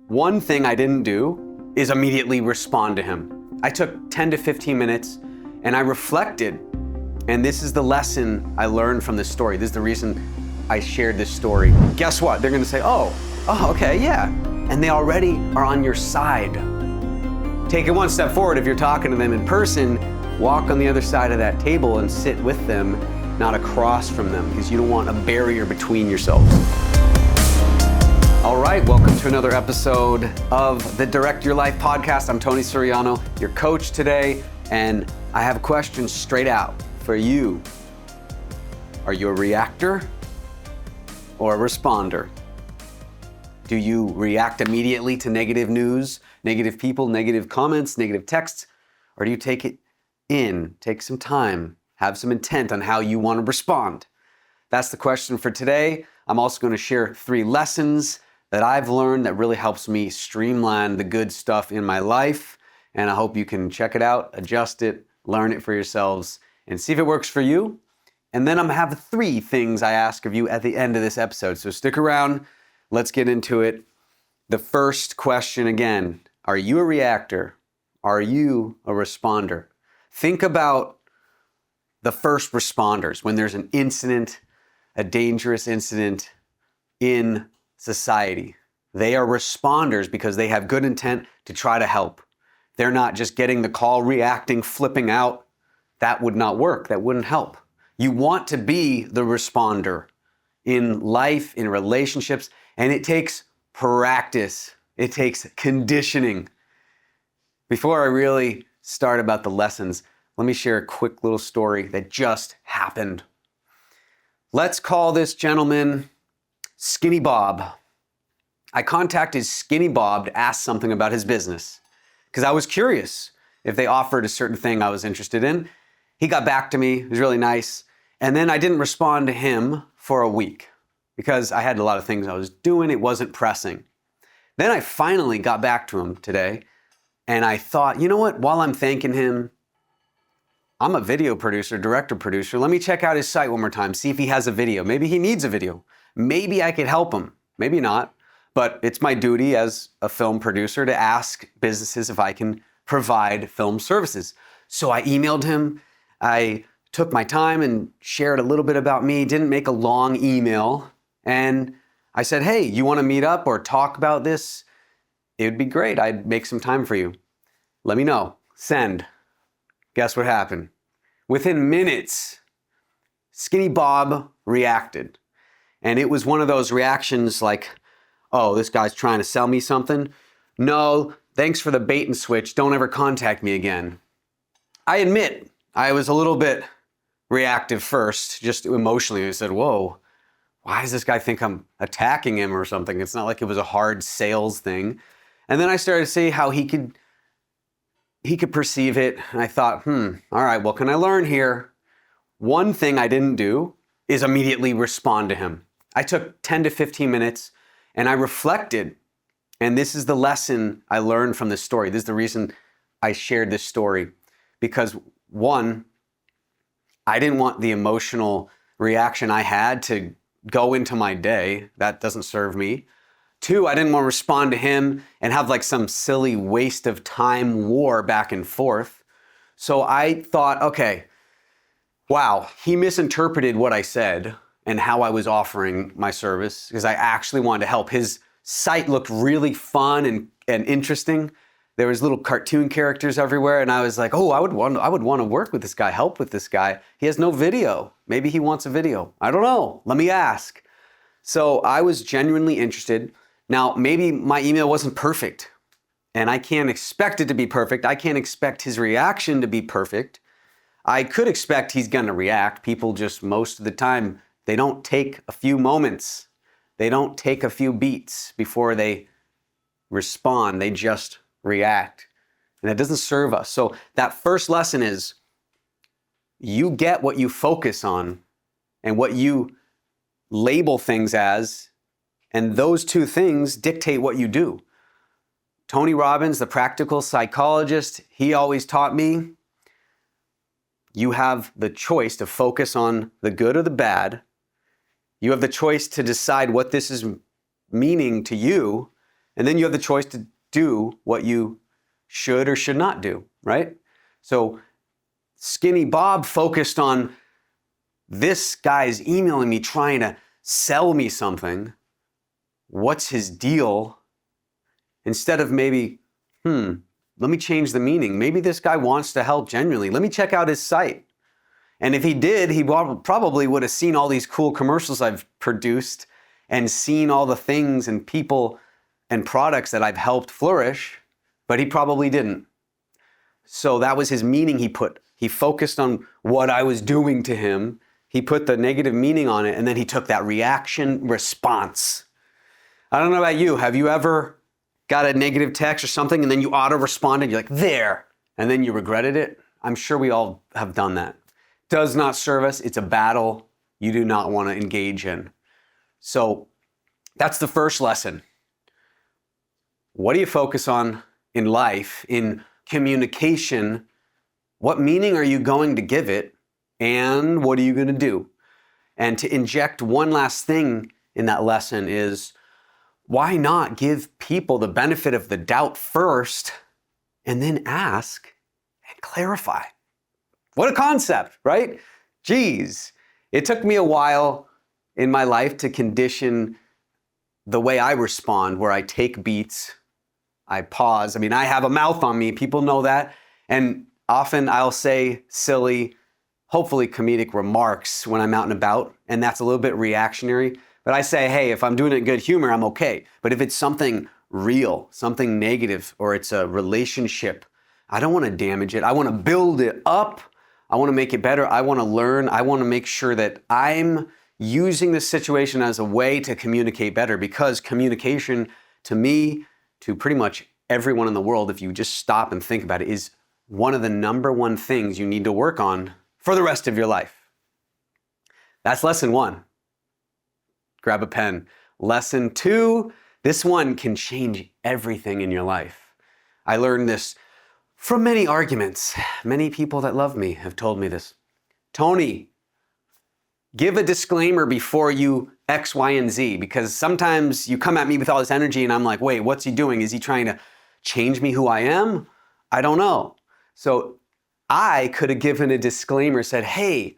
One thing I didn't do is immediately respond to him. I took 10 to 15 minutes and I reflected. And this is the lesson I learned from this story. This is the reason I shared this story. Guess what? They're gonna say, oh, okay, yeah. And they already are on your side. Take it one step forward. If you're talking to them in person, walk on the other side of that table and sit with them, not across from them, because you don't want a barrier between yourselves. All right, welcome to another episode of the Direct Your Life podcast. I'm Tony Soriano, your coach today, and I have a question straight out for you. Are you a reactor or a responder? Do you react immediately to negative news, negative people, negative comments, negative texts, or do you take it in, take some time, have some intent on how you want to respond? That's the question for today. I'm also going to share 3 lessons that I've learned that really helps me streamline the good stuff in my life. And I hope you can check it out, adjust it, learn it for yourselves, and see if it works for you. And then I'm gonna have 3 things I ask of you at the end of this episode. So stick around, let's get into it. The first question again, are you a reactor? Are you a responder? Think about the first responders when there's an incident, a dangerous incident in society. They are responders because they have good intent to try to help. They're not just getting the call, reacting, flipping out. That would not work. That wouldn't help. You want to be the responder in life, in relationships, and it takes practice. It takes conditioning. Before I really start about the lessons, let me share a quick little story that just happened. Let's call this gentleman Skinny Bob. I contacted Skinny Bob to ask something about his business because I was curious if they offered a certain thing I was interested in. He got back to me, it was really nice. And then I didn't respond to him for a week because I had a lot of things I was doing. It wasn't pressing. Then I finally got back to him today and I thought, you know what? While I'm thanking him, I'm a video producer, director producer. Let me check out his site one more time, see if he has a video. Maybe he needs a video. Maybe I could help him. Maybe not. But it's my duty as a film producer to ask businesses if I can provide film services. So I emailed him. I took my time and shared a little bit about me, didn't make a long email. And I said, hey, you want to meet up or talk about this? It would be great. I'd make some time for you. Let me know. Send. Guess what happened? Within minutes, Skinny Bob reacted. And it was one of those reactions like, oh, this guy's trying to sell me something. No, thanks for the bait and switch. Don't ever contact me again. I admit I was a little bit reactive first, just emotionally. I said, whoa, why does this guy think I'm attacking him or something? It's not like it was a hard sales thing. And then I started to see how he could perceive it. And I thought, all right, what can I learn here? One thing I didn't do is immediately respond to him. I took 10 to 15 minutes and I reflected. And this is the lesson I learned from this story. This is the reason I shared this story. Because 1, I didn't want the emotional reaction I had to go into my day. That doesn't serve me. 2, I didn't want to respond to him and have like some silly waste of time war back and forth. So I thought, okay, wow, he misinterpreted what I said and how I was offering my service because I actually wanted to help. His site looked really fun and interesting. There was little cartoon characters everywhere and I was like, oh, I would want to work with this guy, help with this guy. He has no video. Maybe he wants a video. I don't know. Let me ask. So I was genuinely interested. Now, maybe my email wasn't perfect and I can't expect it to be perfect. I can't expect his reaction to be perfect. I could expect he's going to react. People just most of the time, they don't take a few moments. They don't take a few beats before they respond. They just react. And that doesn't serve us. So that first lesson is you get what you focus on and what you label things as, and those 2 things dictate what you do. Tony Robbins, the practical psychologist, he always taught me, you have the choice to focus on the good or the bad. You have the choice to decide what this is meaning to you, And then you have the choice to do what you should or should not do, right? So Skinny Bob focused on this guy's emailing me trying to sell me something. What's his deal? Instead of maybe, let me change the meaning. Maybe this guy wants to help genuinely. Let me check out his site. And if he did, he probably would have seen all these cool commercials I've produced and seen all the things and people and products that I've helped flourish, but he probably didn't. So that was his meaning he focused on what I was doing to him. He put the negative meaning on it, and then he took that reaction response. I don't know about you. Have you ever got a negative text or something and then you auto-responded? You're like, there, and then you regretted it? I'm sure we all have done that. Does not serve us. It's a battle you do not want to engage in. So that's the first lesson. What do you focus on in life, in communication? What meaning are you going to give it? And what are you going to do? And to inject one last thing in that lesson is, why not give people the benefit of the doubt first and then ask and clarify? What a concept, right? Geez, it took me a while in my life to condition the way I respond, where I take beats, I pause. I mean, I have a mouth on me, people know that. And often I'll say silly, hopefully comedic remarks when I'm out and about, and that's a little bit reactionary. But I say, hey, if I'm doing it in good humor, I'm okay. But if it's something real, something negative, or it's a relationship, I don't want to damage it. I want to build it up. I want to make it better. I want to learn. I want to make sure that I'm using this situation as a way to communicate better, because communication, to me, to pretty much everyone in the world, if you just stop and think about it, is one of the number one things you need to work on for the rest of your life. That's lesson one. Grab a pen. Lesson two, this one can change everything in your life. I learned this from many arguments. Many people that love me have told me this. Tony, give a disclaimer before you X, Y, and Z, because sometimes you come at me with all this energy and I'm like, wait, what's he doing? Is he trying to change me who I am? I don't know. So I could have given a disclaimer, said, hey,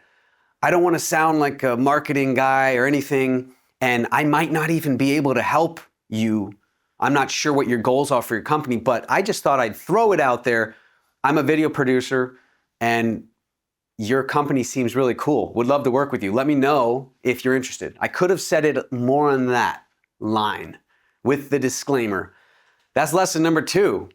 I don't want to sound like a marketing guy or anything, and I might not even be able to help you. I'm not sure what your goals are for your company, but I just thought I'd throw it out there. I'm a video producer and your company seems really cool. Would love to work with you. Let me know if you're interested. I could have said it more on that line with the disclaimer. That's lesson number two.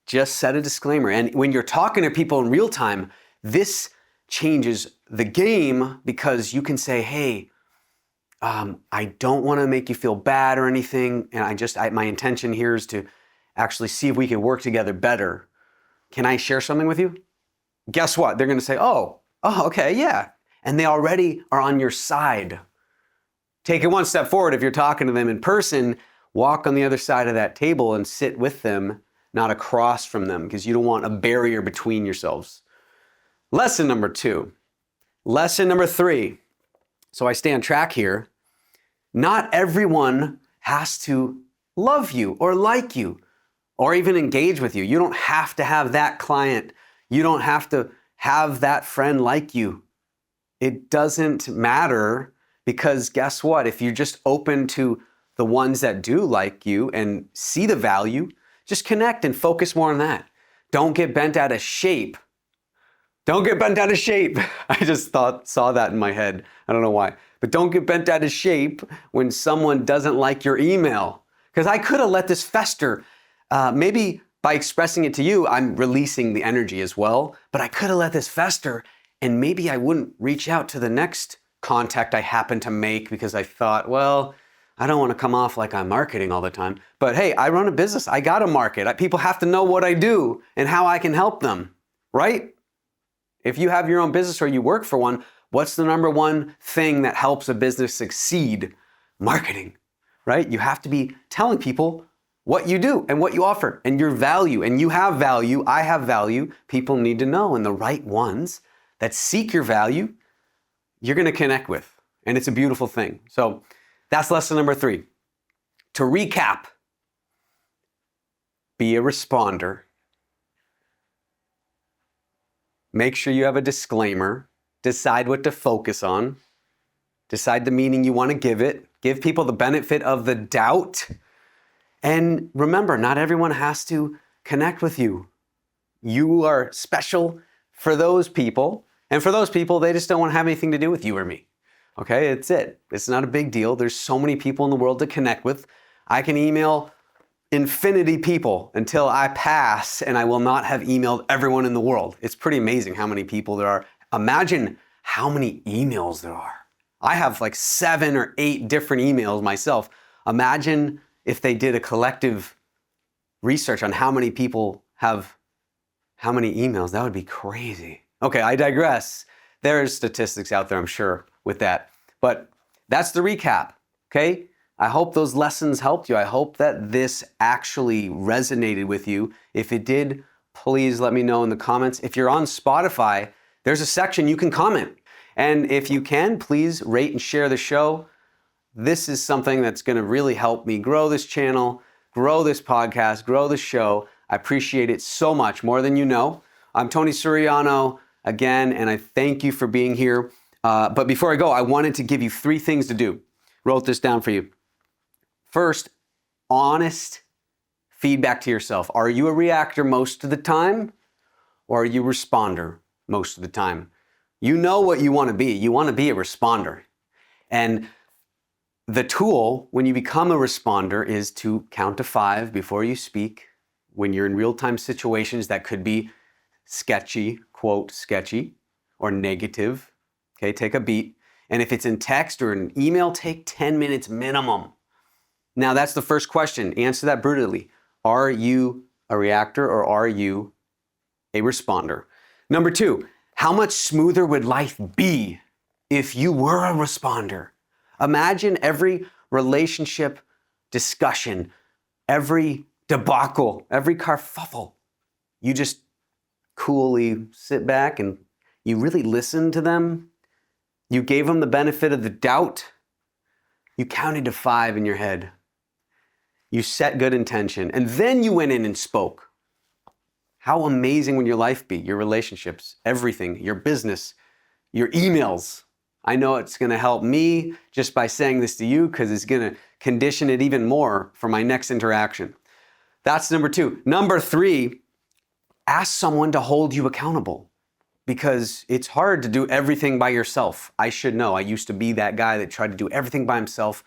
Just set a disclaimer. And when you're talking to people in real time, this changes the game, because you can say, hey, I don't want to make you feel bad or anything. And my intention here is to actually see if we can work together better. Can I share something with you? Guess what? They're going to say, oh, okay, yeah. And they already are on your side. Take it one step forward. If you're talking to them in person, walk on the other side of that table and sit with them, not across from them, because you don't want a barrier between yourselves. Lesson number two. Lesson number three. So I stay on track here. Not everyone has to love you or like you or even engage with you. You don't have to have that client. You don't have to have that friend like you. It doesn't matter, because guess what? If you're just open to the ones that do like you and see the value, just connect and focus more on that. Don't get bent out of shape. Don't get bent out of shape. I just saw that in my head. I don't know why. But don't get bent out of shape when someone doesn't like your email. Because I could have let this fester. Maybe by expressing it to you, I'm releasing the energy as well. But I could have let this fester, and maybe I wouldn't reach out to the next contact I happen to make, because I thought, well, I don't want to come off like I'm marketing all the time. But hey, I run a business. I got to market. People have to know what I do and how I can help them, right? If you have your own business or you work for one, what's the number one thing that helps a business succeed? Marketing, right? You have to be telling people what you do and what you offer and your value. And you have value, I have value. People need to know, and the right ones that seek your value, you're going to connect with. And it's a beautiful thing. So that's lesson number three. To recap, be a responder. Make sure you have a disclaimer. Decide what to focus on. Decide the meaning you want to give it. Give people the benefit of the doubt. And remember, not everyone has to connect with you. You are special for those people. And for those people, they just don't want to have anything to do with you or me. Okay, it's it. It's not a big deal. There's so many people in the world to connect with. I can email infinity people until I pass, and I will not have emailed everyone in the world. It's pretty amazing how many people there are. Imagine how many emails there are. I have like 7 or 8 different emails myself. Imagine if they did a collective research on how many people have how many emails. That would be crazy. Okay, I digress. There's statistics out there, I'm sure, with that. But that's the recap, okay? I hope those lessons helped you. I hope that this actually resonated with you. If it did, please let me know in the comments. If you're on Spotify, there's a section you can comment. And if you can, please rate and share the show. This is something that's going to really help me grow this channel, grow this podcast, grow the show. I appreciate it so much, more than you know. I'm Tony Suriano again, and I thank you for being here. But before I go, I wanted to give you 3 things to do. Wrote this down for you. First, honest feedback to yourself. Are you a reactor most of the time, or are you a responder most of the time? You know what you want to be. You want to be a responder. And the tool, when you become a responder, is to count to 5 before you speak. When you're in real-time situations that could be sketchy, quote, sketchy, or negative, okay, take a beat. And if it's in text or an email, take 10 minutes minimum. Now, that's the first question. Answer that brutally. Are you a reactor or are you a responder? Number 2, how much smoother would life be if you were a responder? Imagine every relationship discussion, every debacle, every kerfuffle. You just coolly sit back and you really listen to them. You gave them the benefit of the doubt. You counted to 5 in your head. You set good intention, and then you went in and spoke. How amazing would your life be? Your relationships, everything, your business, your emails. I know it's going to help me just by saying this to you because it's going to condition it even more for my next interaction. That's number 2. Number 3, ask someone to hold you accountable because it's hard to do everything by yourself. I should know. I used to be that guy that tried to do everything by himself.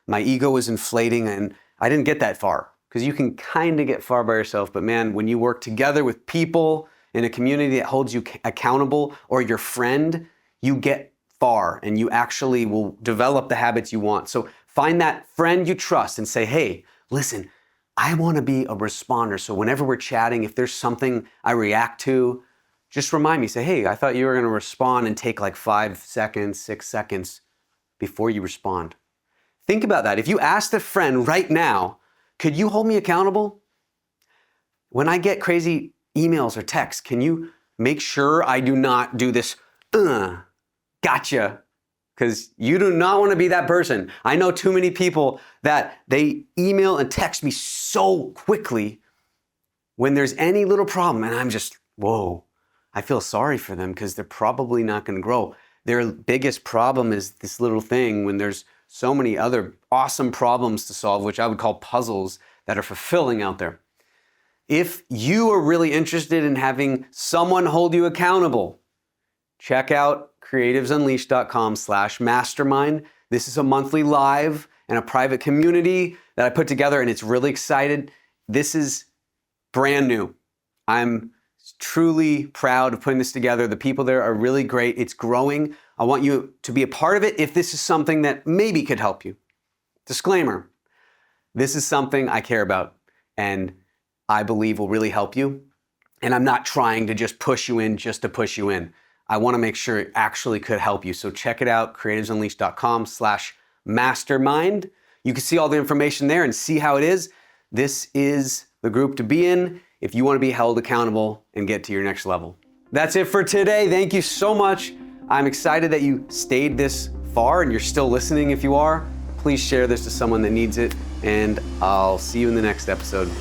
My ego was inflating and I didn't get that far because you can kind of get far by yourself. But man, when you work together with people in a community that holds you accountable or your friend, you get far and you actually will develop the habits you want. So find that friend you trust and say, hey, listen, I want to be a responder. So whenever we're chatting, if there's something I react to, just remind me, say, hey, I thought you were going to respond and take like 5 seconds, 6 seconds before you respond. Think about that. If you asked a friend right now, could you hold me accountable? When I get crazy emails or texts, can you make sure I do not do this, gotcha, because you do not want to be that person. I know too many people that they email and text me so quickly when there's any little problem, and I'm just, whoa, I feel sorry for them because they're probably not going to grow. Their biggest problem is this little thing when there's so many other awesome problems to solve, which I would call puzzles that are fulfilling out there. If you are really interested in having someone hold you accountable, check out creativesunleashed.com/mastermind. This is a monthly live and a private community that I put together, and it's really excited. This is brand new. I'm truly proud of putting this together. The people there are really great. It's growing. I want you to be a part of it if this is something that maybe could help you. Disclaimer, this is something I care about and I believe will really help you. And I'm not trying to just push you in just to push you in. I want to make sure it actually could help you. So check it out, creativesunleashed.com/mastermind. You can see all the information there and see how it is. This is the group to be in if you want to be held accountable and get to your next level. That's it for today. Thank you so much. I'm excited that you stayed this far and you're still listening. If you are, please share this to someone that needs it, and I'll see you in the next episode.